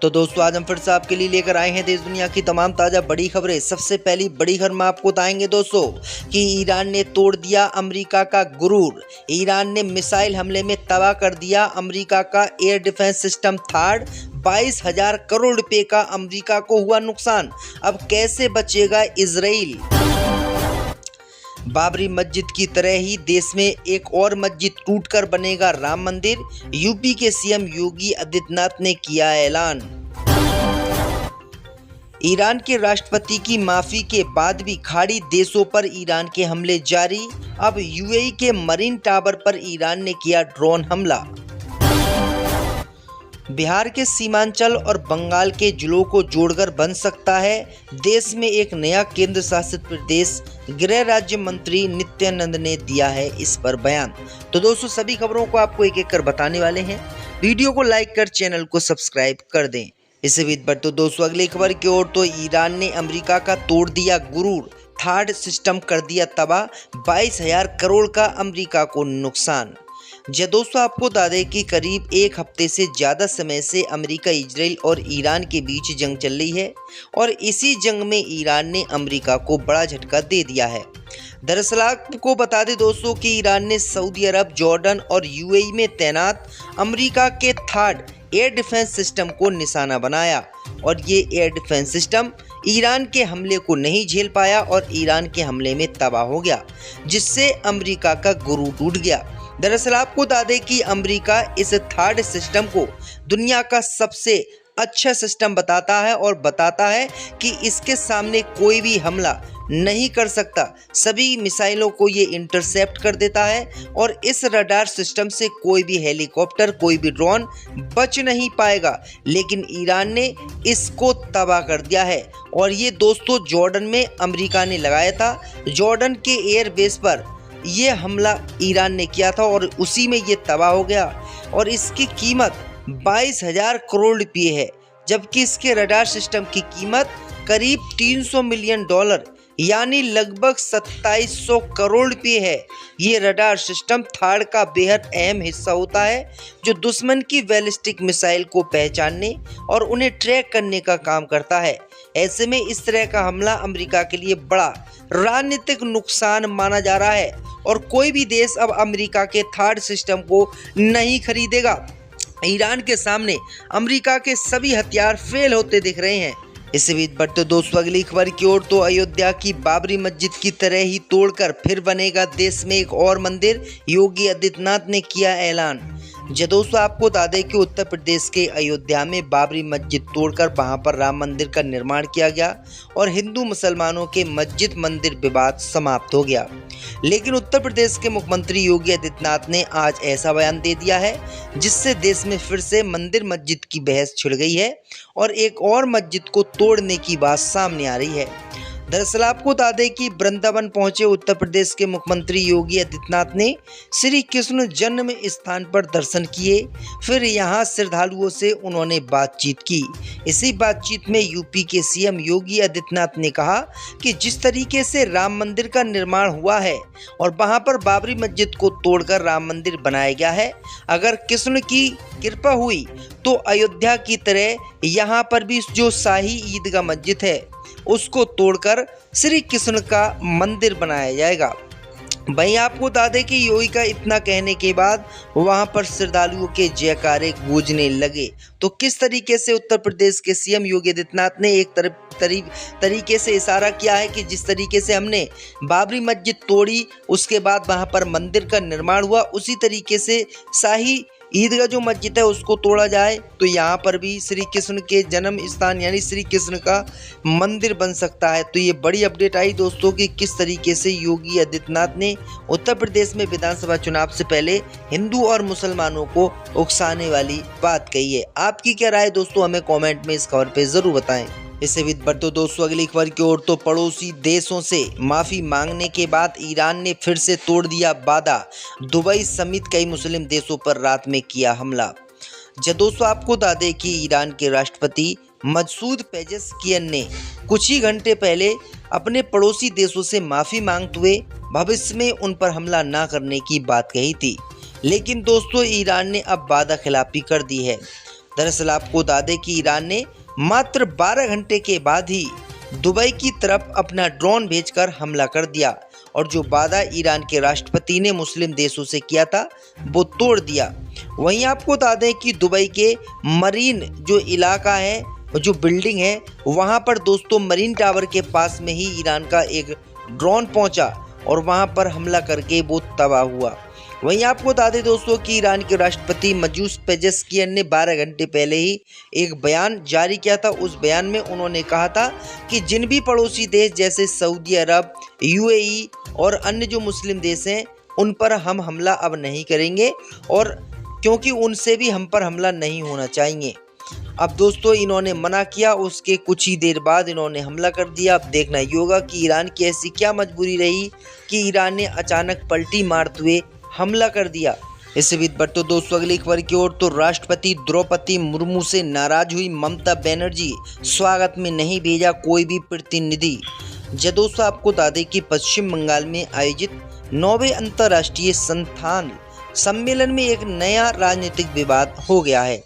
तो दोस्तों आज हम फिर से आपके लिए लेकर आए हैं देश दुनिया की तमाम ताज़ा बड़ी खबरें। सबसे पहली बड़ी खबर में आपको बताएंगे दोस्तों कि ईरान ने तोड़ दिया अमेरिका का गुरूर। ईरान ने मिसाइल हमले में तबाह कर दिया अमेरिका का air defence system third. 22,000 crore रुपए का अमेरिका को हुआ नुकसान। अब कैसे बचेगा इजराइल। बाबरी मस्जिद की तरह ही देश में एक और मस्जिद टूटकर बनेगा राम मंदिर। यूपी के सीएम योगी आदित्यनाथ ने किया ऐलान। ईरान के राष्ट्रपति की माफी के बाद भी खाड़ी देशों पर ईरान के हमले जारी। अब यूएई के मरीन टावर पर ईरान ने किया ड्रोन हमला। बिहार के सीमांचल और बंगाल के जिलों को जोड़कर बन सकता है देश में एक नया केंद्र शासित प्रदेश। गृह राज्य मंत्री नित्यानंद ने दिया है इस पर बयान। तो दोस्तों सभी खबरों को आपको एक एक कर बताने वाले हैं। वीडियो को लाइक कर चैनल को सब्सक्राइब कर दें। इससे भी बढ़ तो दोस्तों अगली खबर की ओर। तो ईरान ने अमेरिका का तोड़ दिया गुरूर। थार्ड सिस्टम कर दिया तबाह। 22,000 करोड़ का अमेरिका को नुकसान। दोस्तों आपको बता दें कि करीब एक हफ्ते से ज़्यादा समय से अमेरिका, इजराइल और ईरान के बीच जंग चल रही है और इसी जंग में ईरान ने अमेरिका को बड़ा झटका दे दिया है। दरअसल आपको बता दें दोस्तों कि ईरान ने सऊदी अरब, जॉर्डन और यूएई में तैनात अमेरिका के थार्ड एयर डिफेंस सिस्टम को निशाना बनाया और ये एयर डिफेंस सिस्टम ईरान के हमले को नहीं झेल पाया और ईरान के हमले में तबाह हो गया, जिससे अमेरिका का गुरूर टूट गया। दरअसल आपको बता दें कि अमेरिका इस थर्ड सिस्टम को दुनिया का सबसे अच्छा सिस्टम बताता है और बताता है कि इसके सामने कोई भी हमला नहीं कर सकता। सभी मिसाइलों को ये इंटरसेप्ट कर देता है और इस रडार सिस्टम से कोई भी हेलीकॉप्टर, कोई भी ड्रोन बच नहीं पाएगा। लेकिन ईरान ने इसको तबाह कर दिया है और ये दोस्तों जॉर्डन में अमेरिका ने लगाया था। जॉर्डन के एयरबेस पर ये हमला ईरान ने किया था और उसी में ये तबाह हो गया और इसकी कीमत 22,000 करोड़ रुपये है, जबकि इसके रडार सिस्टम की कीमत करीब $300 मिलियन यानी लगभग 2700 करोड़ रुपये है। ये रडार सिस्टम थार्ड का बेहद अहम हिस्सा होता है जो दुश्मन की बैलिस्टिक मिसाइल को पहचानने और उन्हें ट्रैक करने का काम करता है। ऐसे में इस तरह का हमला अमेरिका के लिए बड़ा रणनीतिक नुकसान माना जा रहा है और कोई भी देश अब अमेरिका के थर्ड सिस्टम को नहीं खरीदेगा। ईरान के सामने अमेरिका के सभी हथियार फेल होते दिख रहे हैं। इससे भी बढ़ते दोस्तों अगली खबर की ओर। तो अयोध्या की बाबरी मस्जिद की तरह ही तोड़कर फिर बनेगा देश में एक और मंदिर। योगी आदित्यनाथ ने किया ऐलान। दोस्तों आपको बता दें कि उत्तर प्रदेश के अयोध्या में बाबरी मस्जिद तोड़कर वहां पर राम मंदिर का निर्माण किया गया और हिंदू मुसलमानों के मस्जिद मंदिर विवाद समाप्त हो गया। लेकिन उत्तर प्रदेश के मुख्यमंत्री योगी आदित्यनाथ ने आज ऐसा बयान दे दिया है जिससे देश में फिर से मंदिर मस्जिद की बहस छिड़ गई है और एक और मस्जिद को तोड़ने की बात सामने आ रही है। दरअसल आपको बता दें कि वृंदावन पहुंचे उत्तर प्रदेश के मुख्यमंत्री योगी आदित्यनाथ ने श्री कृष्ण जन्म स्थान पर दर्शन किए। फिर यहां श्रद्धालुओं से उन्होंने बातचीत की। इसी बातचीत में यूपी के सीएम योगी आदित्यनाथ ने कहा कि जिस तरीके से राम मंदिर का निर्माण हुआ है और वहां पर बाबरी मस्जिद को तोड़कर राम मंदिर बनाया गया है, अगर कृष्ण की कृपा हुई तो अयोध्या की तरह यहाँ पर भी जो शाही ईदगाह मस्जिद है उसको तोड़कर श्री कृष्ण का मंदिर बनाया जाएगा। वहीं आपको बता दें कि योगी का इतना कहने के बाद वहां पर श्रद्धालुओं के जयकारे गूंजने लगे। तो किस तरीके से उत्तर प्रदेश के सीएम योगी आदित्यनाथ ने एक तरीके से इशारा किया है कि जिस तरीके से हमने बाबरी मस्जिद तोड़ी उसके बाद वहां पर मंदिर का निर्माण हुआ, उसी तरीके से शाही ईदगाह जो मस्जिद है उसको तोड़ा जाए तो यहाँ पर भी श्री कृष्ण के जन्म स्थान यानी श्री कृष्ण का मंदिर बन सकता है। तो ये बड़ी अपडेट आई दोस्तों कि किस तरीके से योगी आदित्यनाथ ने उत्तर प्रदेश में विधानसभा चुनाव से पहले हिंदू और मुसलमानों को उकसाने वाली बात कही है। आपकी क्या राय दोस्तों, हमें कॉमेंट में इस खबर पर जरूर बताएं। इससे भी बढ़ते दोस्तों अगली खबर की ओर। तो पड़ोसी देशों से माफी मांगने के बाद ईरान ने फिर से तोड़ दिया वादा। दुबई समेत कई मुस्लिम देशों पर रात में किया हमला। दोस्तों आपको बता दें कि ईरान के राष्ट्रपति मसूद पेजेशकियन ने कुछ ही घंटे पहले अपने पड़ोसी देशों से माफी मांगते हुए भविष्य में उन पर हमला न करने की बात कही थी। लेकिन दोस्तों ईरान ने अब वादा खिलाफी कर दी है। दरअसल आपको बता दें कि ईरान ने मात्र 12 घंटे के बाद ही दुबई की तरफ अपना ड्रोन भेजकर हमला कर दिया और जो वादा ईरान के राष्ट्रपति ने मुस्लिम देशों से किया था वो तोड़ दिया। वहीं आपको बता दें कि दुबई के मरीन जो इलाका है, जो बिल्डिंग है, वहां पर दोस्तों मरीन टावर के पास में ही ईरान का एक ड्रोन पहुंचा और वहां पर हमला करके वो तबाह हुआ। वहीं आपको बता दें दोस्तों कि ईरान के राष्ट्रपति मसूद पेजेश्कियन ने 12 घंटे पहले ही एक बयान जारी किया था। उस बयान में उन्होंने कहा था कि जिन भी पड़ोसी देश जैसे सऊदी अरब, यूएई और अन्य जो मुस्लिम देश हैं उन पर हम हमला अब नहीं करेंगे, और क्योंकि उनसे भी हम पर हमला नहीं होना चाहिए। अब दोस्तों इन्होंने मना किया, उसके कुछ ही देर बाद इन्होंने हमला कर दिया। अब देखना ये होगा कि ईरान की ऐसी क्या मजबूरी रही कि ईरान ने अचानक पलटी मारते हुए हमला कर दिया। इससे भी बढ़ते दोस्तों अगली खबर की ओर, तो राष्ट्रपति द्रौपदी मुर्मू से नाराज हुई ममता बनर्जी, स्वागत में नहीं भेजा कोई भी प्रतिनिधि। दोस्तों आपको बता दें कि पश्चिम बंगाल में आयोजित 9वें अंतर्राष्ट्रीय संथान सम्मेलन में एक नया राजनीतिक विवाद हो गया है।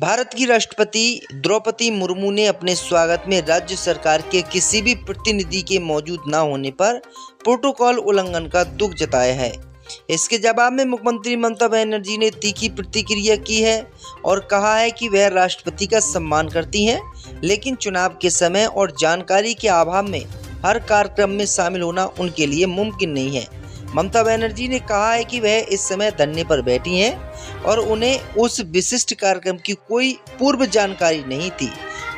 भारत की राष्ट्रपति द्रौपदी मुर्मू ने अपने स्वागत में राज्य सरकार के किसी भी प्रतिनिधि के मौजूद न होने पर प्रोटोकॉल उल्लंघन का दुख जताया है। इसके जवाब में मुख्यमंत्री ममता बनर्जी ने तीखी प्रतिक्रिया की है और कहा है कि वह राष्ट्रपति का सम्मान करती हैं, लेकिन चुनाव के समय और जानकारी के अभाव में हर कार्यक्रम में शामिल होना उनके लिए मुमकिन नहीं है। ममता बनर्जी ने कहा है कि वह इस समय धरने पर बैठी हैं और उन्हें उस विशिष्ट कार्यक्रम की कोई पूर्व जानकारी नहीं थी।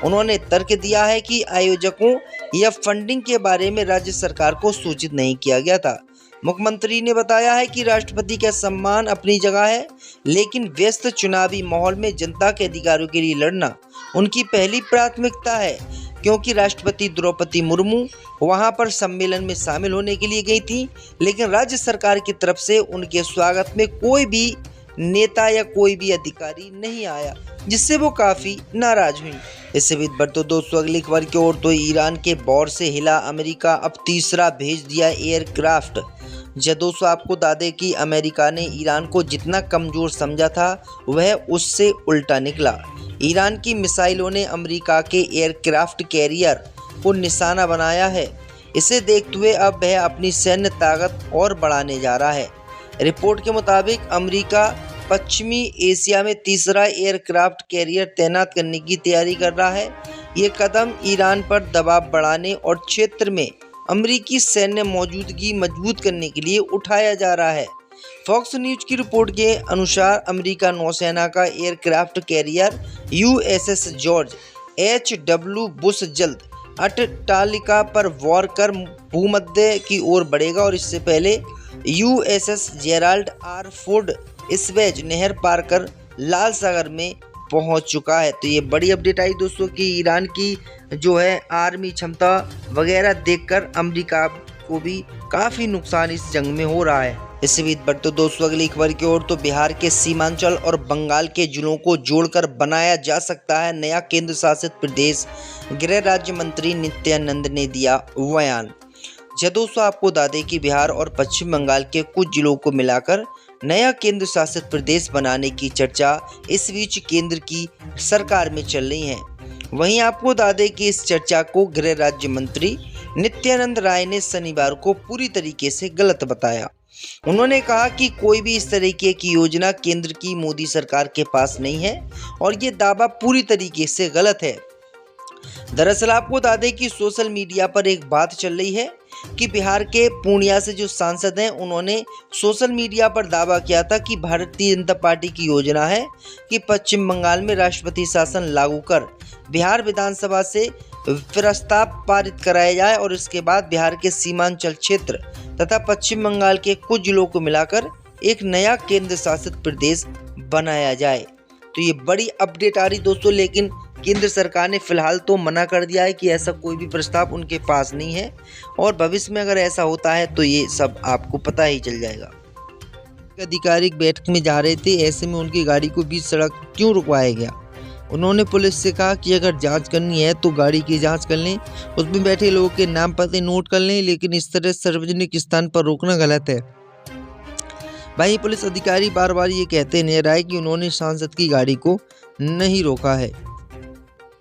उन्होंने तर्क दिया है कि आयोजकों या फंडिंग के बारे में राज्य सरकार को सूचित नहीं किया गया था। मुख्यमंत्री ने बताया है कि राष्ट्रपति का सम्मान अपनी जगह है, लेकिन व्यस्त चुनावी माहौल में जनता के अधिकारों के लिए लड़ना उनकी पहली प्राथमिकता है, क्योंकि राष्ट्रपति द्रौपदी मुर्मू वहां पर सम्मेलन में शामिल होने के लिए गई थी, लेकिन राज्य सरकार की तरफ से उनके स्वागत में कोई भी नेता या कोई भी अधिकारी नहीं आया, जिससे वो काफ़ी नाराज हुई। इससे भी बढ़ते दोस्तों अगली खबर की ओर, तो ईरान के बौर से हिला अमेरिका, अब तीसरा भेज दिया एयरक्राफ्ट। दोस्तों आपको बता दें कि अमेरिका ने ईरान को जितना कमज़ोर समझा था वह उससे उल्टा निकला। ईरान की मिसाइलों ने अमेरिका के एयरक्राफ्ट कैरियर को निशाना बनाया है। इसे देखते हुए अब वह अपनी सैन्य ताकत और बढ़ाने जा रहा है। रिपोर्ट के मुताबिक अमेरिका पश्चिमी एशिया में तीसरा एयरक्राफ्ट कैरियर तैनात करने की तैयारी कर रहा है। ये कदम ईरान पर दबाव बढ़ाने और क्षेत्र में अमेरिकी सैन्य मौजूदगी मजबूत करने के लिए उठाया जा रहा है। फॉक्स न्यूज की रिपोर्ट के अनुसार अमेरिका नौसेना का aircraft carrier USS George H.W. Bush जल्द अटलांटिका पर वार कर भूमध्य की ओर बढ़ेगा और इससे पहले USS Gerald R. Ford Suez नहर पार कर लाल सागर में पहुंच चुका है। तो ये बड़ी अपडेट आई दोस्तों कि ईरान की जो है आर्मी क्षमता वगैरह देखकर अमेरिका को भी काफ़ी नुकसान इस जंग में हो रहा है। इससे भी बढ़ते दोस्तों अगली खबर की ओर, तो बिहार के सीमांचल और बंगाल के जिलों को जोड़कर बनाया जा सकता है नया केंद्र शासित प्रदेश, गृह राज्य मंत्री नित्यानंद ने दिया बयान। दोस्तों आपको बता दें कि बिहार और पश्चिम बंगाल के कुछ जिलों को मिलाकर नया केंद्र शासित प्रदेश बनाने की चर्चा इस बीच केंद्र की सरकार में चल रही है। वहीं आपको बता दें कि इस चर्चा को गृह राज्य मंत्री नित्यानंद राय ने शनिवार को पूरी तरीके से गलत बताया। उन्होंने कहा कि कोई भी इस तरीके की योजना केंद्र की मोदी सरकार के पास नहीं है और ये दावा पूरी तरीके से गलत है। दरअसल आपको बता दें कि सोशल मीडिया पर एक बात चल रही है कि बिहार के पूर्णिया से जो सांसद हैं उन्होंने सोशल मीडिया पर दावा किया था कि भारतीय जनता पार्टी की योजना है कि पश्चिम बंगाल में राष्ट्रपति शासन लागू कर बिहार विधानसभा से प्रस्ताव पारित कराया जाए और इसके बाद बिहार के सीमांचल क्षेत्र तथा पश्चिम बंगाल के कुछ जिलों को मिलाकर एक नया केंद्र शासित प्रदेश बनाया जाए। तो ये बड़ी अपडेट आ रही दोस्तों, लेकिन केंद्र सरकार ने फिलहाल तो मना कर दिया है कि ऐसा कोई भी प्रस्ताव उनके पास नहीं है और भविष्य में अगर ऐसा होता है तो ये सब आपको पता ही चल जाएगा। आधिकारिक बैठक में जा रहे थे, ऐसे में उनकी गाड़ी को बीच सड़क क्यों रुकवाया गया। उन्होंने पुलिस से कहा कि अगर जांच करनी है तो गाड़ी की जांच कर लें, उसमें बैठे लोगों के नाम पते नोट कर लें, लेकिन इस तरह सार्वजनिक स्थान पर रोकना गलत है। वहीं पुलिस अधिकारी बार बार ये कहते नजर आए कि उन्होंने सांसद की गाड़ी को नहीं रोका है।